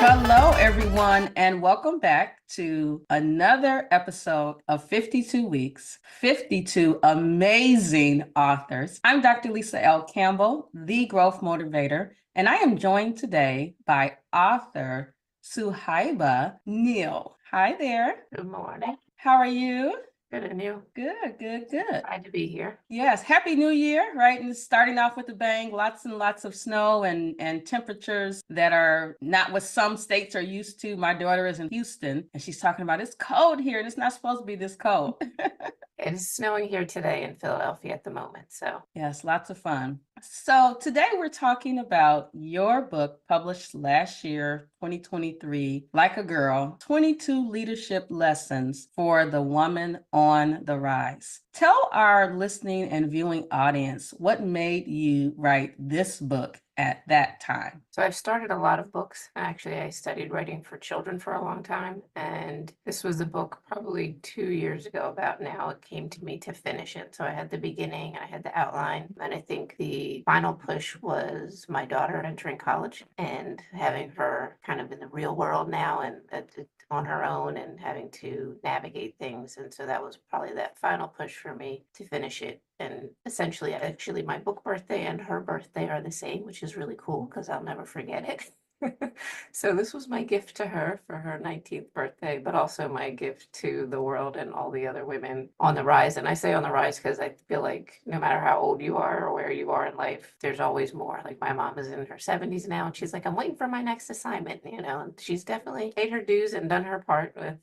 Hello, everyone, and welcome back to another episode of 52 Weeks, 52 amazing authors. I'm Dr. Lisa L. Campbell, the Growth Motivator, and I am joined today by author Suhaiba Neill. Hi there. Good morning. How are you? Good, and you? Good. Glad to be here. Yes, Happy New Year, right? And starting off with a bang, lots and lots of snow and temperatures that are not what some states are used to. My daughter is in Houston and she's talking about it's cold here and it's not supposed to be this cold. It is snowing here today in Philadelphia at the moment, so. Yes, lots of fun. So today we're talking about your book published last year, 2023, Like a Girl, 22 Leadership Lessons for the Woman on the Rise. Tell our listening and viewing audience what made you write this book at that time. So I've started a lot of books. Actually, I studied writing for children for a long time, and this was the book probably 2 years ago about now. It came to me to finish it. So I had the beginning, I had the outline, and I think the final push was my daughter entering college and having her kind of in the real world now and on her own and having to navigate things. And so that was probably that final push for me to finish it. And essentially, actually, my book birthday and her birthday are the same, which is really cool because I'll never forget it. So this was my gift to her for her 19th birthday, but also my gift to the world and all the other women on the rise. And I say on the rise because I feel like no matter how old you are or where you are in life, there's always more. Like my mom is in her 70s now and she's like, I'm waiting for my next assignment, and she's definitely paid her dues and done her part with,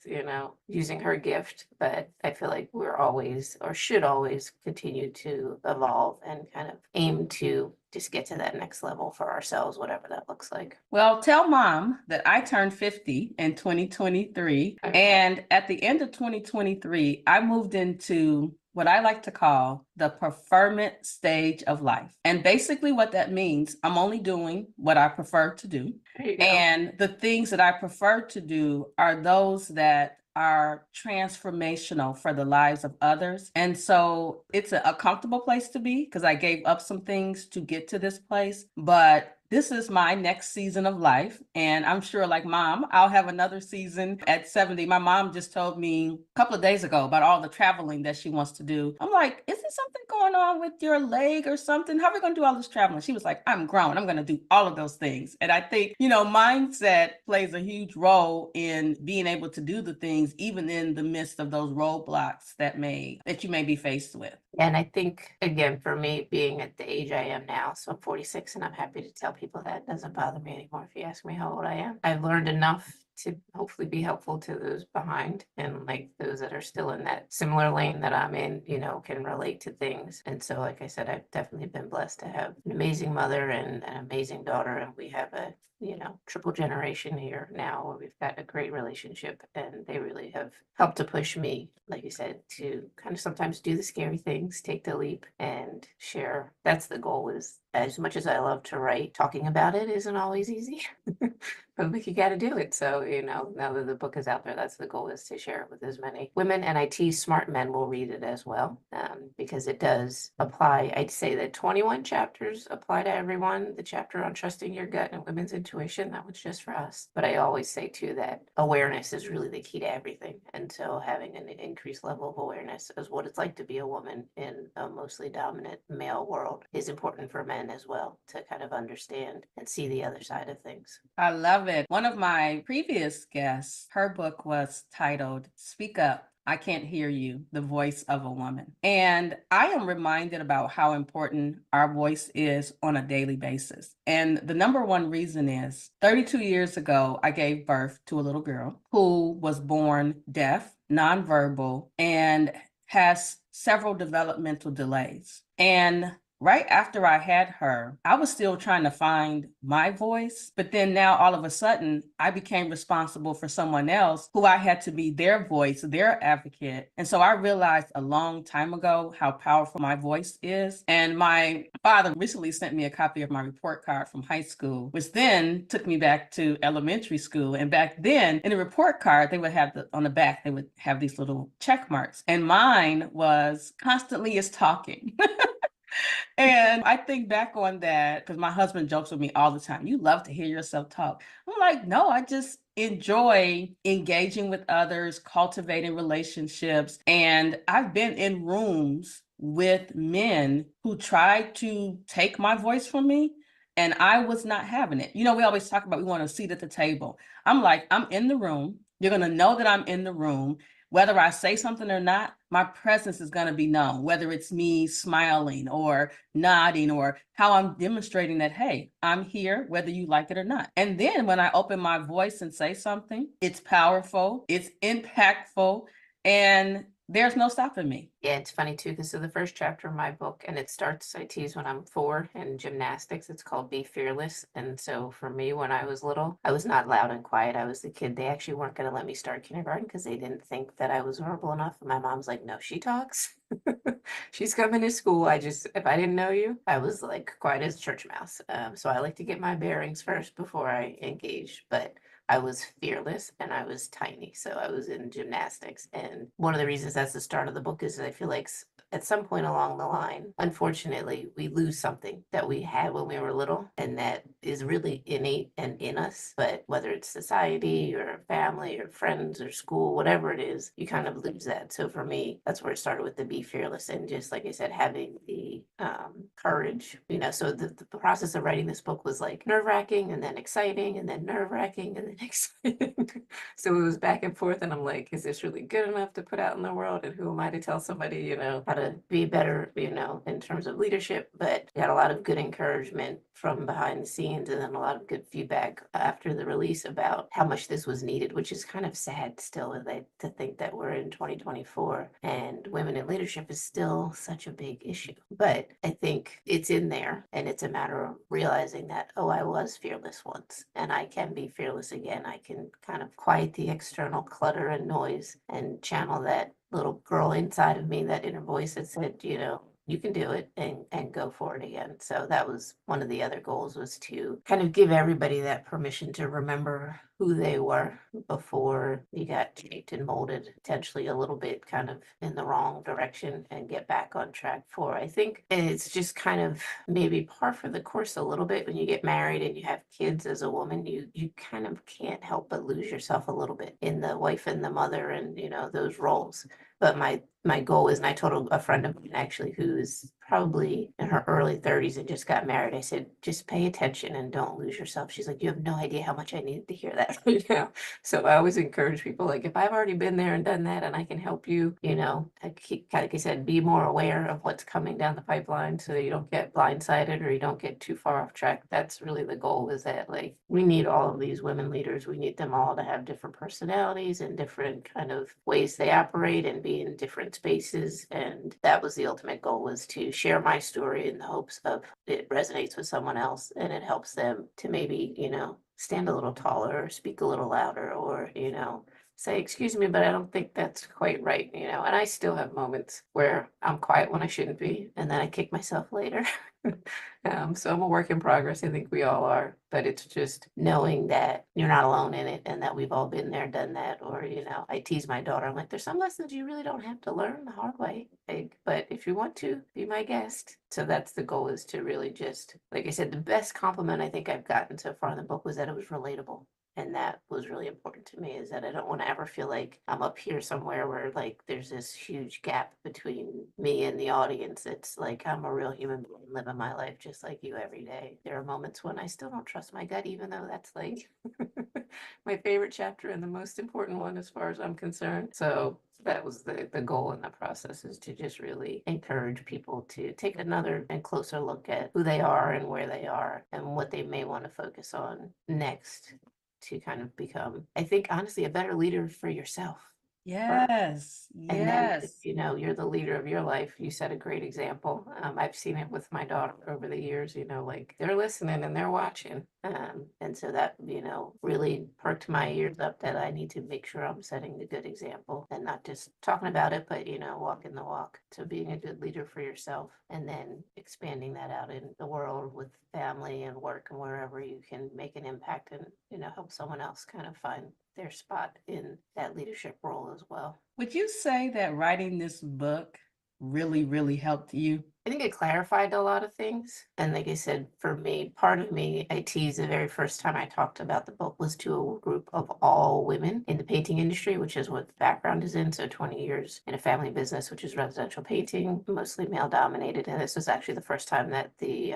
using her gift. But I feel like we're always or should always continue to evolve and kind of aim to just get to that next level for ourselves, whatever that looks like. Well, tell mom that I turned 50 in 2023. Okay. And at the end of 2023, I moved into what I like to call the preferment stage of life. And basically what that means, I'm only doing what I prefer to do. There you go. And the things that I prefer to do are those that are transformational for the lives of others. And so it's a comfortable place to be because I gave up some things to get to this place. But this is my next season of life. And I'm sure, like mom, I'll have another season at 70. My mom just told me a couple of days ago about all the traveling that she wants to do. I'm like, isn't something going on with your leg or something? How are we going to do all this traveling? She was like, I'm grown. I'm going to do all of those things. And I think, mindset plays a huge role in being able to do the things, even in the midst of those roadblocks that you may be faced with. And I think, again, for me, being at the age I am now, so I'm 46, and I'm happy to tell people that it doesn't bother me anymore if you ask me how old I am. I've learned enough to hopefully be helpful to those behind, and like those that are still in that similar lane that I'm in, can relate to things. And so, like I said, I've definitely been blessed to have an amazing mother and an amazing daughter, and we have a triple generation here now where we've got a great relationship, and they really have helped to push me, like you said, to kind of sometimes do the scary things, take the leap and share. That's the goal. Is as much as I love to write, talking about it isn't always easy. But like, you got to do it. So, now that the book is out there, that's the goal, is to share it with as many women. And I tease smart men will read it as well, because it does apply. I'd say that 21 chapters apply to everyone. The chapter on trusting your gut and women's intuition, that was just for us. But I always say too that awareness is really the key to everything. And so having an increased level of awareness as what it's like to be a woman in a mostly dominant male world is important for men as well, to kind of understand and see the other side of things. I love it. One of my previous guests, her book was titled Speak Up, I can't hear you, the voice of a woman. And I am reminded about how important our voice is on a daily basis. And the number one reason is 32 years ago, I gave birth to a little girl who was born deaf, nonverbal, and has several developmental delays. And right after I had her, I was still trying to find my voice. But then now all of a sudden, I became responsible for someone else who I had to be their voice, their advocate. And so I realized a long time ago how powerful my voice is. And my father recently sent me a copy of my report card from high school, which then took me back to elementary school. And back then, in the report card, they would have on the back, they would have these little check marks. And mine was constantly is talking. And I think back on that because my husband jokes with me all the time. You love to hear yourself talk. I'm like, no, I just enjoy engaging with others, cultivating relationships. And I've been in rooms with men who tried to take my voice from me. And I was not having it. We always talk about we want a seat at the table. I'm like, I'm in the room. You're going to know that I'm in the room. Whether I say something or not, my presence is going to be known, whether it's me smiling or nodding or how I'm demonstrating that, hey, I'm here, whether you like it or not. And then when I open my voice and say something, it's powerful, it's impactful, and there's no stopping me. Yeah, it's funny too, because so the first chapter of my book, and it starts, I tease when I'm 4 in gymnastics, it's called Be Fearless. And so for me, when I was little, I was not loud and quiet. I was the kid. They actually weren't going to let me start kindergarten because they didn't think that I was verbal enough. And my mom's like, no, she talks. She's coming to school. If I didn't know you, I was like quiet as a church mouse. So I like to get my bearings first before I engage. But I was fearless and I was tiny. So I was in gymnastics. And one of the reasons that's the start of the book is I feel like at some point along the line, unfortunately, we lose something that we had when we were little and that is really innate and in us. But whether it's society or family or friends or school, whatever it is, you kind of lose that. So for me, that's where it started with the Be Fearless and just like I said, having the courage, so the process of writing this book was like nerve-wracking and then exciting and then nerve-wracking and then exciting. So it was back and forth and I'm like, is this really good enough to put out in the world? And who am I to tell somebody, how to be better, in terms of leadership? But we had a lot of good encouragement from behind the scenes and then a lot of good feedback after the release about how much this was needed, which is kind of sad still to think that we're in 2024 and women in leadership is still such a big issue. But I think it's in there and it's a matter of realizing that, oh, I was fearless once and I can be fearless again. I can kind of quiet the external clutter and noise and channel that little girl inside of me, that inner voice that said, you can do it and go for it again. So that was one of the other goals, was to kind of give everybody that permission to remember who they were before you got shaped and molded potentially a little bit kind of in the wrong direction and get back on track for. I think it's just kind of maybe par for the course a little bit when you get married and you have kids as a woman, you kind of can't help but lose yourself a little bit in the wife and the mother and those roles. But my goal is, and I told a friend of mine actually who's probably in her early 30s and just got married, I said, just pay attention and don't lose yourself. She's like, you have no idea how much I needed to hear that right now. So I always encourage people, like, if I've already been there and done that and I can help you, like I said, be more aware of what's coming down the pipeline so that you don't get blindsided or you don't get too far off track. That's really the goal, is that, like, we need all of these women leaders. We need them all to have different personalities and different kind of ways they operate and be in different spaces. And that was the ultimate goal, was to share my story in the hopes of it resonates with someone else and it helps them to maybe, stand a little taller or speak a little louder or, say, excuse me, but I don't think that's quite right, and I still have moments where I'm quiet when I shouldn't be, and then I kick myself later. So I'm a work in progress. I think we all are, but it's just knowing that you're not alone in it and that we've all been there, done that. Or, I tease my daughter. I'm like, there's some lessons you really don't have to learn the hard way. But if you want to, be my guest. So that's the goal, is to really just, like I said, the best compliment I think I've gotten so far in the book was that it was relatable. And that was really important to me, is that I don't want to ever feel like I'm up here somewhere where, like, there's this huge gap between me and the audience. It's like I'm a real human being living my life just like you every day. There are moments when I still don't trust my gut, even though that's like my favorite chapter and the most important one as far as I'm concerned. So that was the goal in the process, is to just really encourage people to take another and closer look at who they are and where they are and what they may want to focus on next to kind of become, I think, honestly, a better leader for yourself. Yes, And then, if yes. you know, you're the leader of your life, you set a great example. I've seen it with my daughter over the years, you know, like they're listening and they're watching. And so that, you know, really perked my ears up that I need to make sure I'm setting a good example and not just talking about it, but, you know, walking the walk to being a good leader for yourself and then expanding that out in the world with family and work and wherever you can make an impact and, you know, help someone else kind of find their spot in that leadership role as well. Would you say that writing this book really, really helped you? I think it clarified a lot of things. And like I said, for me, part of me, I teased the very first time I talked about the book was to a group of all women in the painting industry, which is what the background is in. So 20 years in a family business, which is residential painting, mostly male dominated. And this was actually the first time that the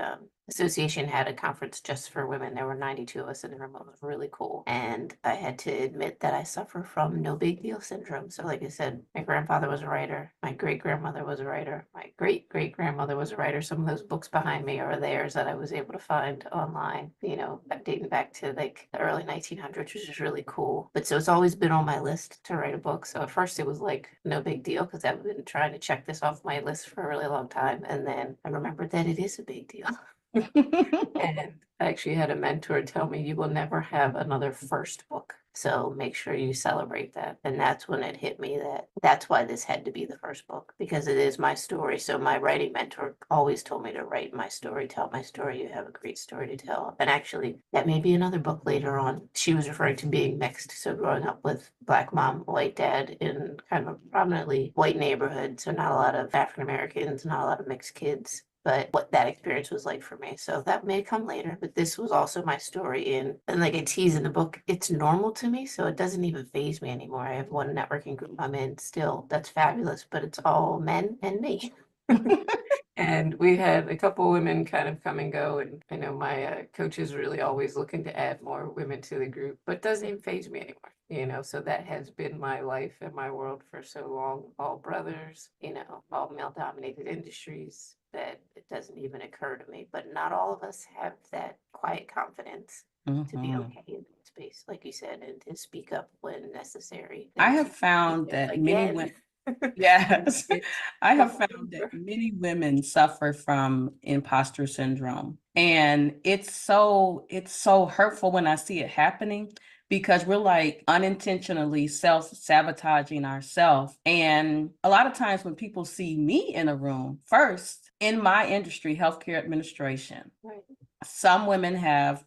association had a conference just for women. There were 92 of us in the room. It was really cool. And I had to admit that I suffer from no big deal syndrome. So like I said, my grandfather was a writer. My great grandmother was a writer. My great great grandmother was a writer. Some of those books behind me are theirs that I was able to find online, you know, dating back to like the early 1900s, which is really cool. But so it's always been on my list to write a book. So at first it was like no big deal because I've been trying to check this off my list for a really long time. And then I remembered that it is a big deal. And I actually had a mentor tell me, you will never have another first book. So make sure you celebrate that. And that's when it hit me that that's why this had to be the first book, because it is my story. So my writing mentor always told me to write my story, tell my story. You have a great story to tell. And actually, that may be another book later on. She was referring to being mixed. So growing up with Black mom, white dad in kind of a prominently white neighborhood. So not a lot of African Americans, not a lot of mixed kids, but what that experience was like for me. So that may come later, but this was also my story and like I tease in the book, it's normal to me. So it doesn't even phase me anymore. I have one networking group I'm in still. That's fabulous, but it's all men and me. And we had a couple women kind of come and go. And I know my coach is really always looking to add more women to the group, but it doesn't even phase me anymore. You know, so that has been my life and my world for so long. All brothers, you know, all male dominated industries, that it doesn't even occur to me. But not all of us have that quiet confidence to be Mhm. okay in that space, like you said, and to speak up when necessary I and to have speak found up that many again. women, yes, It's I have all found that over. many women suffer from imposter syndrome. And it's so hurtful when I see it happening because we're like unintentionally self-sabotaging ourselves. And a lot of times when people see me in a room, first in my industry, healthcare administration, Right. some women have,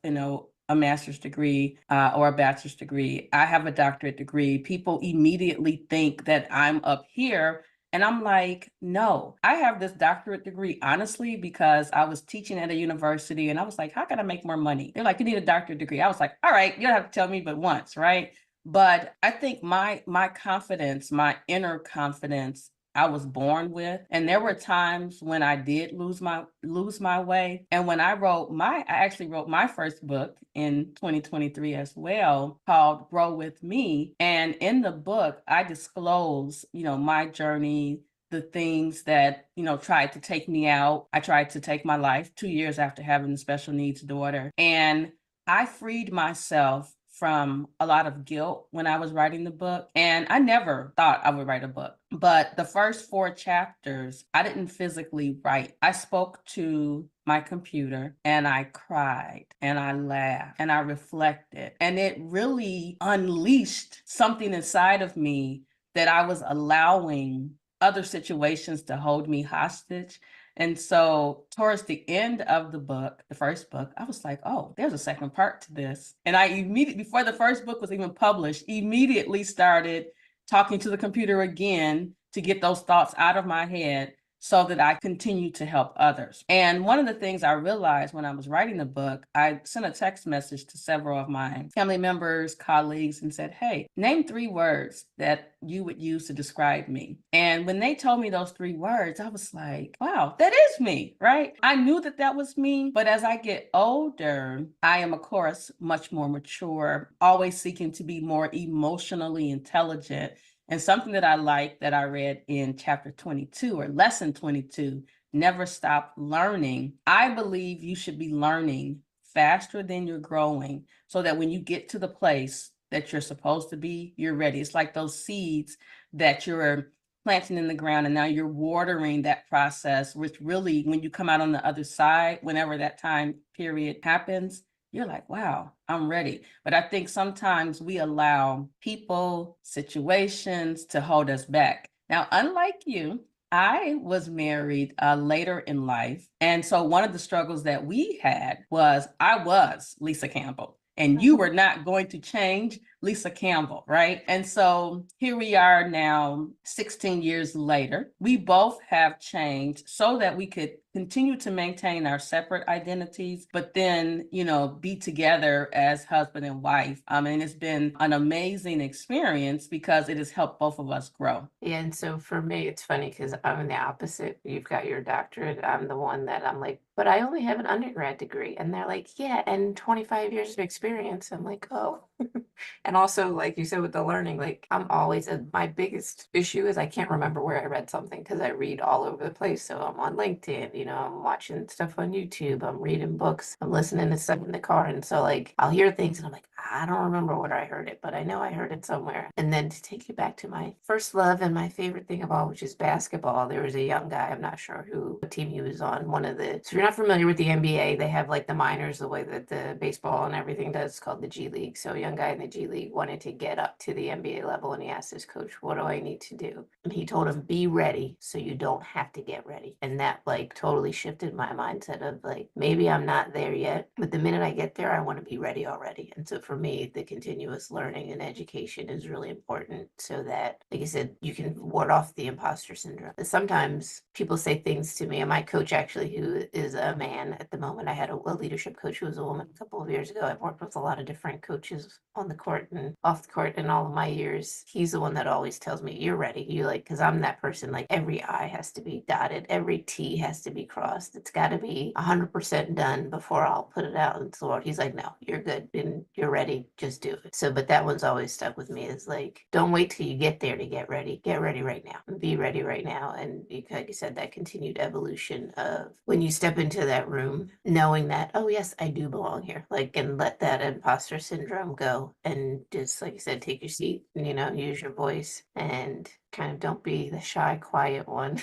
a master's degree or a bachelor's degree. I have a doctorate degree. People immediately think that I'm up here. And I'm like, no, I have this doctorate degree, honestly, because I was teaching at a university and I was like, how can I make more money? They're like, you need a doctorate degree. I was like, all right, you don't have to tell me but once, right? But I think my confidence, my inner confidence I was born with. And there were times when I did lose my way. And when I actually wrote my first book in 2023 as well, called Grow With Me. And in the book, I disclose, my journey, the things that, tried to take me out. I tried to take my life 2 years after having a special needs daughter. And I freed myself from a lot of guilt when I was writing the book. And I never thought I would write a book. But the first 4 chapters, I didn't physically write. I spoke to my computer and I cried and I laughed and I reflected. And it really unleashed something inside of me that I was allowing other situations to hold me hostage. And so towards the end of the book, the first book, I was like, oh, there's a second part to this. And I immediately, before the first book was even published, immediately started talking to the computer again to get those thoughts out of my head so that I continue to help others. And one of the things I realized when I was writing the book, I sent a text message to several of my family members, colleagues, and said, hey, name 3 words that you would use to describe me. And when they told me those 3 words, I was like, wow, that is me, right? I knew that that was me. But as I get older, I am, of course, much more mature, always seeking to be more emotionally intelligent And something that I like that I read in chapter 22 or lesson 22, never stop learning. I believe you should be learning faster than you're growing so that when you get to the place that you're supposed to be, you're ready. It's like those seeds that you're planting in the ground and now you're watering that process, which really, when you come out on the other side, whenever that time period happens, you're like, wow, I'm ready. But I think sometimes we allow people, situations to hold us back. Now, unlike you, I was married later in life. And so one of the struggles that we had was I was Lisa Campbell. And you were not going to change Lisa Campbell, right? And so here we are now, 16 years later. We both have changed so that we could continue to maintain our separate identities, but then, be together as husband and wife. And it's been an amazing experience because it has helped both of us grow. Yeah, and so for me, it's funny because I'm the opposite. You've got your doctorate. I'm the one that I'm like, but I only have an undergrad degree. And they're like, yeah, and 25 years of experience. I'm like, oh. And also, like you said, with the learning, like I'm always, my biggest issue is I can't remember where I read something because I read all over the place. So I'm on LinkedIn, I'm watching stuff on YouTube, I'm reading books, I'm listening to stuff in the car. And so, like, I'll hear things and I'm like, I don't remember where I heard it, but I know I heard it somewhere. And then to take you back to my first love and my favorite thing of all, which is basketball, there was a young guy, I'm not sure what team he was on, so if you're not familiar with the NBA, they have like the minors, the way that the baseball and everything does, called the G League. So a young guy in the G League wanted to get up to the NBA level and he asked his coach, what do I need to do? And he told him, be ready so you don't have to get ready. And that like totally shifted my mindset of like, maybe I'm not there yet, but the minute I get there, I want to be ready already. And so for me, the continuous learning and education is really important so that, like I said, you can ward off the imposter syndrome. Sometimes people say things to me, and my coach actually, who is a man at the moment, I had a leadership coach who was a woman a couple of years ago. I've worked with a lot of different coaches on the court and off the court in all of my years. He's the one that always tells me, you're ready. You like, because I'm that person, like every I has to be dotted, every T has to be crossed. It's got to be 100% done before I'll put it out into the world. He's like, no, you're good and you're ready. Just do it. So, but that one's always stuck with me, is like, don't wait till you get there to get ready. Get ready right now. Be ready right now. And like you said, that continued evolution of when you step into that room, knowing that, oh yes, I do belong here. Like, and let that imposter syndrome go and just, like you said, take your seat, use your voice and kind of don't be the shy, quiet one.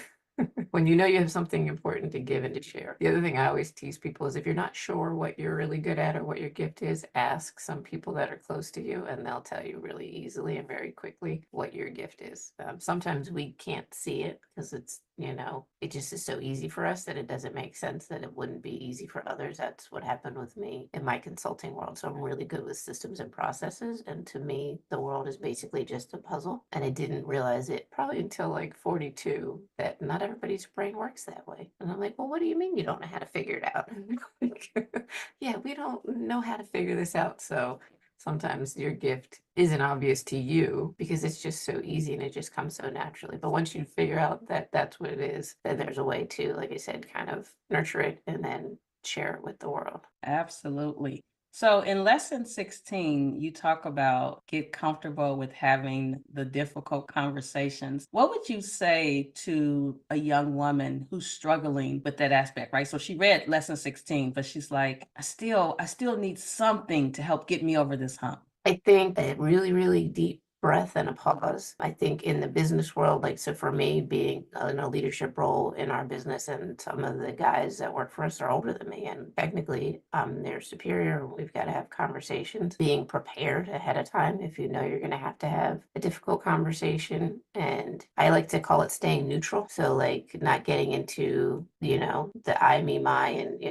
When you know you have something important to give and to share. The other thing I always tease people is if you're not sure what you're really good at or what your gift is, ask some people that are close to you and they'll tell you really easily and very quickly what your gift is. Sometimes we can't see it because it's, it just is so easy for us that it doesn't make sense that it wouldn't be easy for others. That's what happened with me in my consulting world. So I'm really good with systems and processes. And to me, the world is basically just a puzzle. And I didn't realize it probably until like 42 that not everybody's brain works that way. And I'm like, well, what do you mean you don't know how to figure it out? Yeah, we don't know how to figure this out. So sometimes your gift isn't obvious to you because it's just so easy and it just comes so naturally. But once you figure out that that's what it is, then there's a way to, like I said, kind of nurture it and then share it with the world. Absolutely. So in lesson 16, you talk about get comfortable with having the difficult conversations. What would you say to a young woman who's struggling with that aspect, right? So she read lesson 16, but she's like, I still need something to help get me over this hump. I think a really, really deep breath and a pause. I think in the business world, like, so for me, being in a leadership role in our business, and some of the guys that work for us are older than me, and technically I'm their superior. We've got to have conversations, being prepared ahead of time if you know you're going to have a difficult conversation. And I like to call it staying neutral. So, like, not getting into, the I, me, my, and,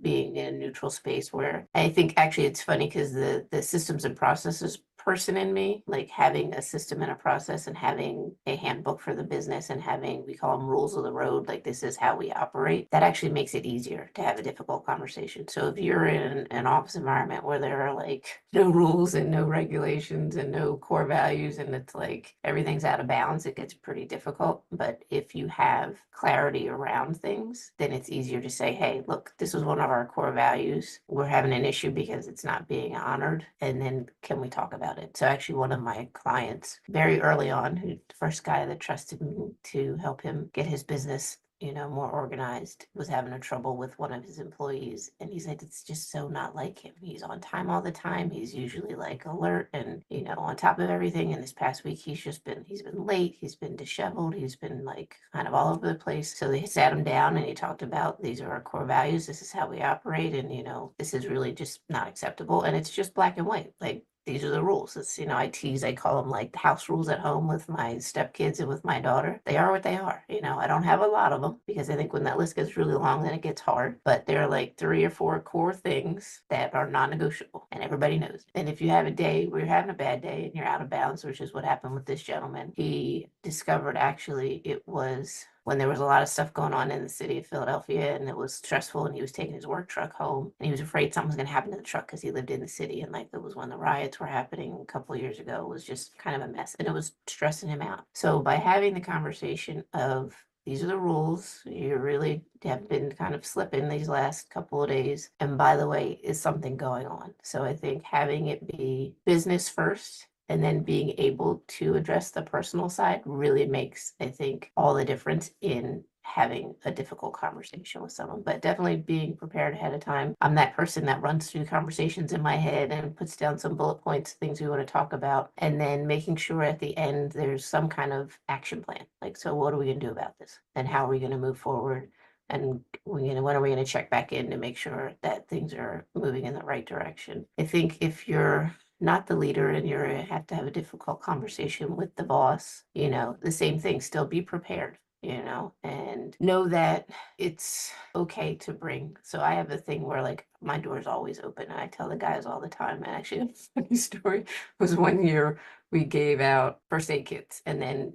being in a neutral space where I think actually it's funny because the systems and processes person in me, like having a system and a process and having a handbook for the business and having, we call them rules of the road, like this is how we operate, that actually makes it easier to have a difficult conversation. So if you're in an office environment where there are like no rules and no regulations and no core values and it's like everything's out of bounds, it gets pretty difficult. But if you have clarity around things, then it's easier to say, hey, look, this was one of our core values. We're having an issue because it's not being honored. And then can we talk about about it. So actually one of my clients very early on, who the first guy that trusted me to help him get his business, more organized, was having a trouble with one of his employees. And he's like, it's just so not like him. He's on time all the time. He's usually like alert and, on top of everything. And this past week, he's been late. He's been disheveled. He's been like kind of all over the place. So they sat him down and he talked about, these are our core values. This is how we operate. And, this is really just not acceptable. And it's just black and white. Like, these are the rules. It's, I call them like the house rules at home with my stepkids and with my daughter. They are what they are. I don't have a lot of them because I think when that list gets really long, then it gets hard. But there are like 3 or 4 core things that are non-negotiable and everybody knows. And if you have a day where you're having a bad day and you're out of bounds, which is what happened with this gentleman, he discovered actually it was when there was a lot of stuff going on in the city of Philadelphia and it was stressful and he was taking his work truck home and he was afraid something was going to happen to the truck because he lived in the city. And like, it was when the riots were happening a couple of years ago. It was just kind of a mess and it was stressing him out. So by having the conversation of, these are the rules, you really have been kind of slipping these last couple of days. And by the way, is something going on? So I think having it be business first and then being able to address the personal side really makes, I think, all the difference in having a difficult conversation with someone. But definitely being prepared ahead of time. I'm that person that runs through conversations in my head and puts down some bullet points, things we want to talk about, and then making sure at the end there's some kind of action plan. Like, so what are we going to do about this? And how are we going to move forward? And when are we going to check back in to make sure that things are moving in the right direction? I think if you're not the leader and you have to have a difficult conversation with the boss, the same thing, still be prepared, and know that it's okay to bring. So I have a thing where like my door is always open and I tell the guys all the time. And actually a funny story was one year we gave out first aid kits and then,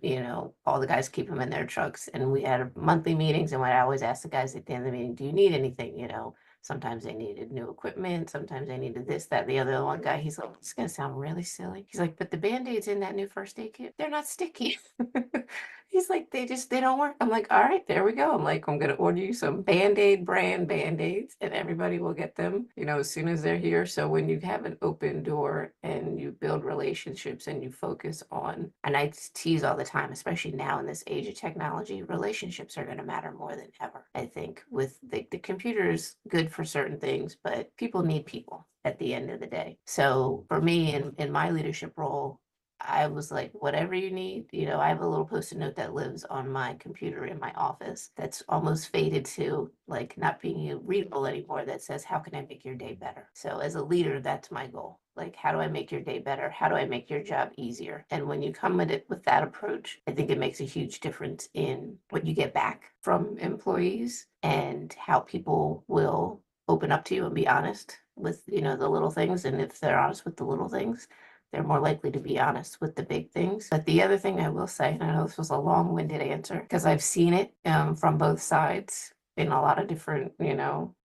all the guys keep them in their trucks and we had monthly meetings and I always ask the guys at the end of the meeting, do you need anything, Sometimes they needed new equipment. Sometimes they needed this, that, the other. One guy, he's like, it's going to sound really silly. He's like, but the Band-Aids in that new first aid kit, they're not sticky. He's like, they don't work. I'm like, all right, there we go. I'm like, I'm going to order you some Band-Aid brand Band-Aids and everybody will get them, as soon as they're here. So when you have an open door and you build relationships and you focus on, and I tease all the time, especially now in this age of technology, relationships are going to matter more than ever. I think with the computer is good for certain things, but people need people at the end of the day. So for me in my leadership role, I was like, whatever you need, I have a little post-it note that lives on my computer in my office that's almost faded to like not being readable anymore, that says, how can I make your day better? So as a leader, that's my goal. Like, how do I make your day better? How do I make your job easier? And when you come at it with that approach, I think it makes a huge difference in what you get back from employees and how people will open up to you and be honest with, the little things. And if they're honest with the little things, they're more likely to be honest with the big things. But the other thing I will say, and I know this was a long-winded answer because I've seen it from both sides in a lot of different,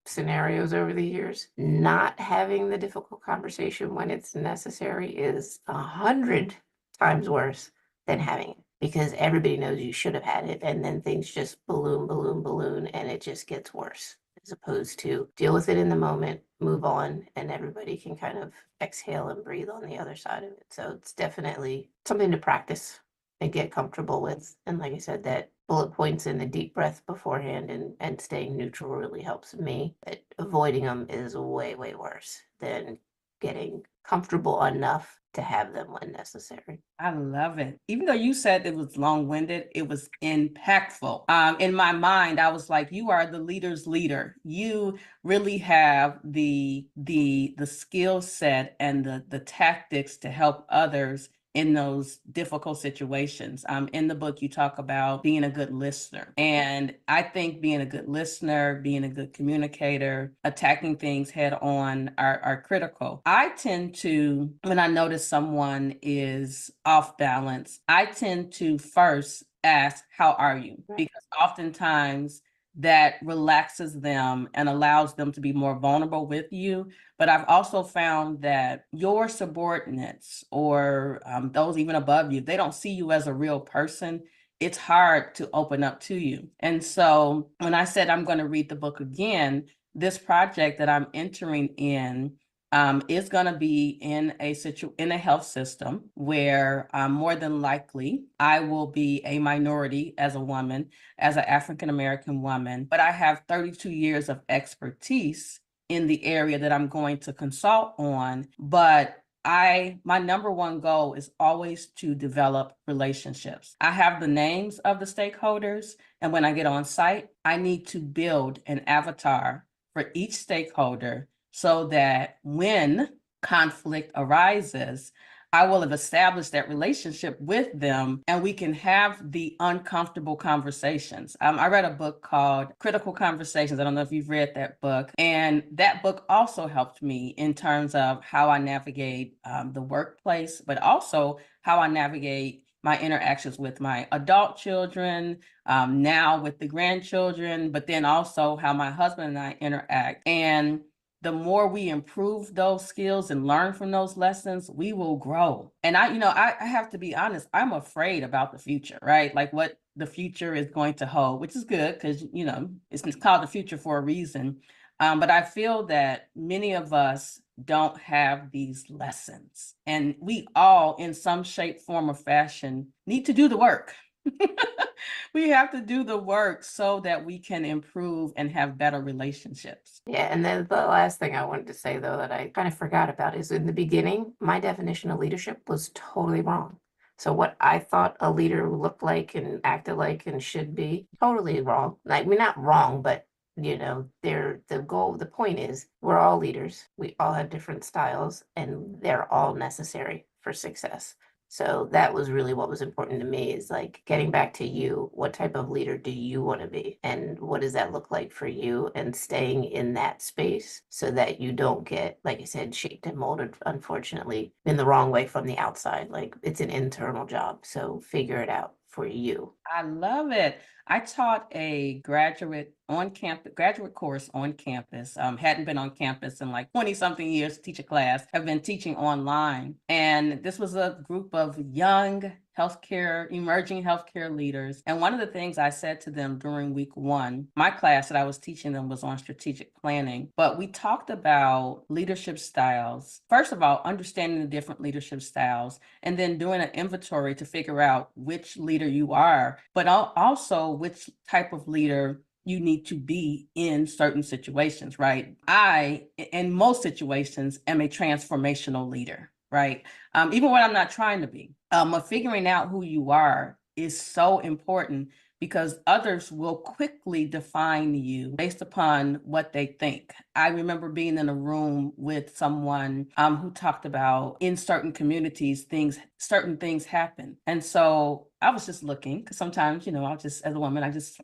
scenarios over the years. Not having the difficult conversation when it's necessary is 100 times worse than having it because everybody knows you should have had it. And then things just balloon, and it just gets worse. As opposed to deal with it in the moment, move on, and everybody can kind of exhale and breathe on the other side of it. So it's definitely something to practice and get comfortable with. And like I said, that bullet points and the deep breath beforehand and staying neutral really helps me. But avoiding them is way, way worse than getting comfortable enough to have them when necessary. I love it. Even though you said it was long-winded, it was impactful. In my mind, I was like, you are the leader's leader. You really have the skill set and the tactics to help others in those difficult situations. In the book, you talk about being a good listener. And I think being a good listener, being a good communicator, attacking things head on are critical. I tend to, when I notice someone is off balance, I tend to first ask, how are you? Because oftentimes that relaxes them and allows them to be more vulnerable with you. But I've also found that your subordinates or those even above you, they don't see you as a real person. It's hard to open up to you. And so when I said I'm going to read the book again, this project that I'm entering in is going to be in a health system where more than likely I will be a minority as a woman, as an African American woman, but I have 32 years of expertise in the area that I'm going to consult on. But my number one goal is always to develop relationships. I have the names of the stakeholders, and when I get on site, I need to build an avatar for each stakeholder so that when conflict arises, I will have established that relationship with them and we can have the uncomfortable conversations. I read a book called Critical Conversations. I don't know if you've read that book. And that book also helped me in terms of how I navigate the workplace, but also how I navigate my interactions with my adult children, now with the grandchildren, but then also how my husband and I interact. And the more we improve those skills and learn from those lessons, we will grow. And I have to be honest, I'm afraid about the future, right? Like what the future is going to hold, which is good because, it's called the future for a reason. But I feel that many of us don't have these lessons, and we all, in some shape, form, or fashion, need to do the work. We have to do the work so that we can improve and have better relationships. Yeah, and then the last thing I wanted to say, though, that I kind of forgot about is in the beginning, my definition of leadership was totally wrong. So what I thought a leader looked like and acted like and should be, totally wrong. Like, I mean, not wrong, but the point is we're all leaders. We all have different styles and they're all necessary for success. So that was really what was important to me, is like getting back to you. What type of leader do you want to be? And what does that look like for you? And staying in that space so that you don't get, like I said, shaped and molded, unfortunately, in the wrong way from the outside. Like, it's an internal job. So figure it out for you. I love it. I taught a graduate course on campus. Hadn't been on campus in like 20 something years to teach a class. Have been teaching online. And this was a group of young emerging healthcare leaders. And one of the things I said to them during week one, my class that I was teaching them was on strategic planning, but we talked about leadership styles. First of all, understanding the different leadership styles, and then doing an inventory to figure out which leader you are, but also which type of leader you need to be in certain situations, right? I, in most situations, am a transformational leader, right? Even when I'm not trying to be. Figuring out who you are is so important because others will quickly define you based upon what they think. I remember being in a room with someone who talked about in certain communities, certain things happen. And so I was just looking, because sometimes, I'll just, as a woman, I just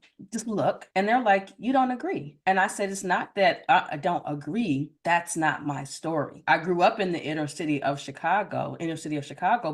look, and they're like, you don't agree. And I said, it's not that I don't agree. That's not my story. I grew up in the inner city of Chicago,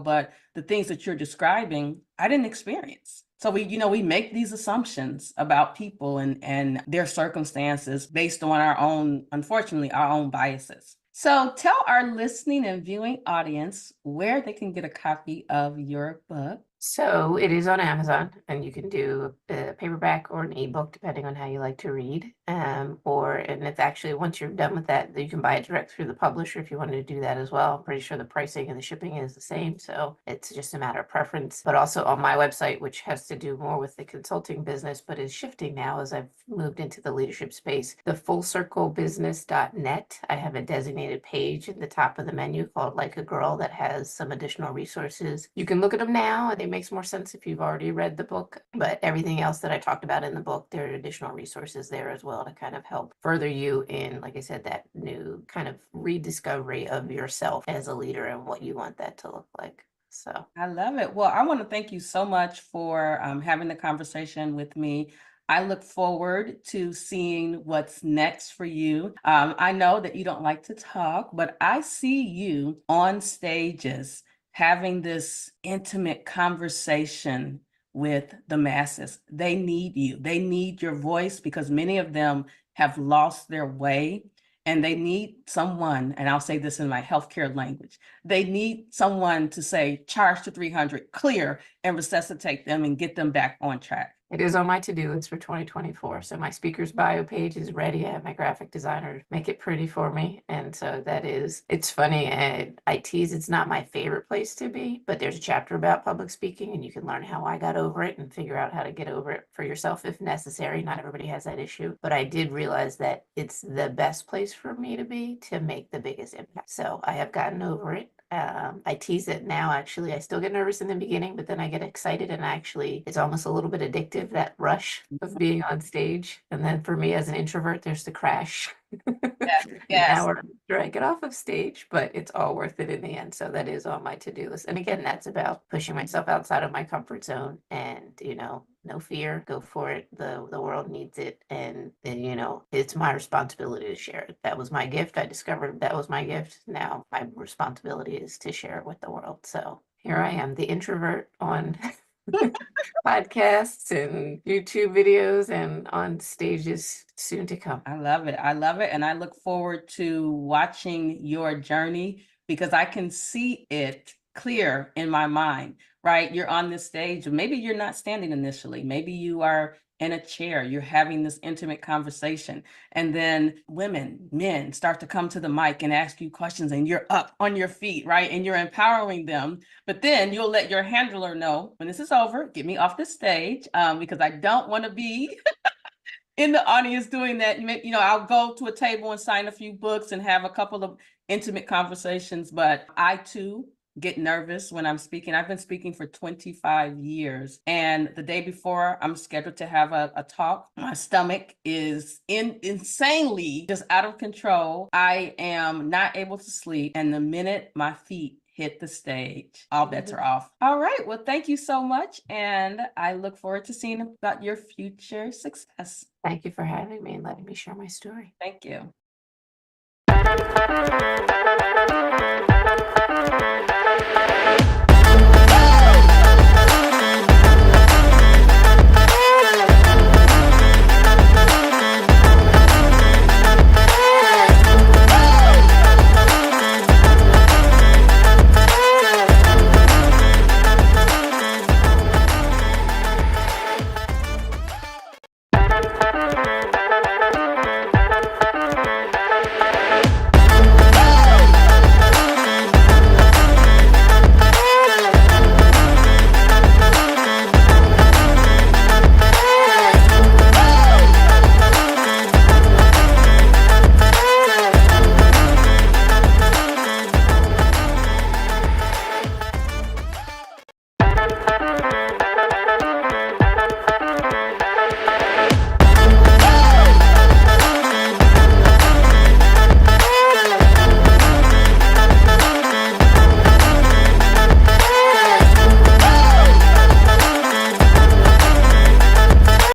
but the things that you're describing, I didn't experience. So we make these assumptions about people and their circumstances based on unfortunately, our own biases. So tell our listening and viewing audience where they can get a copy of your book. So it is on Amazon, and you can do a paperback or an ebook, depending on how you like to read. And it's actually, once you're done with that, you can buy it direct through the publisher if you wanted to do that as well. I'm pretty sure the pricing and the shipping is the same, so it's just a matter of preference. But also on my website, which has to do more with the consulting business, but is shifting now as I've moved into the leadership space, the fullcirclebusiness.net. I have a designated page at the top of the menu called Like a Girl that has some additional resources. You can look at them now, and they makes more sense if you've already read the book, but everything else that I talked about in the book, there are additional resources there as well to kind of help further you in, like I said, that new kind of rediscovery of yourself as a leader and what you want that to look like. So I love it. Well, I want to thank you so much for having the conversation with me. I look forward to seeing what's next for you. I know that you don't like to talk, but I see you on stages having this intimate conversation with the masses. They need you. They need your voice because many of them have lost their way, and they need someone, and I'll say this in my healthcare language, they need someone to say, charge to 300, clear, and resuscitate them and get them back on track. It is on my to-do list for 2024. So my speaker's bio page is ready. I have my graphic designer make it pretty for me. And so that is, it's funny. And I tease it's not my favorite place to be, but there's a chapter about public speaking and you can learn how I got over it and figure out how to get over it for yourself if necessary. Not everybody has that issue, but I did realize that it's the best place for me to be to make the biggest impact. So I have gotten over it. I tease it now, actually. I still get nervous in the beginning, but then I get excited and actually it's almost a little bit addictive, that rush of being on stage. And then for me as an introvert, there's the crash. Yes, An yes. hour after I get off of stage, but it's all worth it in the end. So that is on my to-do list. And again, that's about pushing myself outside of my comfort zone and, you know, no fear, go for it. The world needs it. And you know, it's my responsibility to share it. That was my gift. I discovered that was my gift. Now my responsibility is to share it with the world. So here I am, the introvert on podcasts and YouTube videos and on stages soon to come. I love it. I love it. And I look forward to watching your journey because I can see it clear in my mind, right? You're on this stage. Maybe you're not standing initially. Maybe you are in a chair. You're having this intimate conversation. And then women, men start to come to the mic and ask you questions and you're up on your feet, right? And you're empowering them. But then you'll let your handler know when this is over, get me off the stage because I don't want to be in the audience doing that. You know, I'll go to a table and sign a few books and have a couple of intimate conversations, but I too get nervous when I'm speaking. I've been speaking for 25 years. And the day before I'm scheduled to have a talk, my stomach is insanely just out of control. I am not able to sleep. And the minute my feet hit the stage, all bets are off. All right. Well, thank you so much. And I look forward to seeing about your future success. Thank you for having me and letting me share my story. Thank you.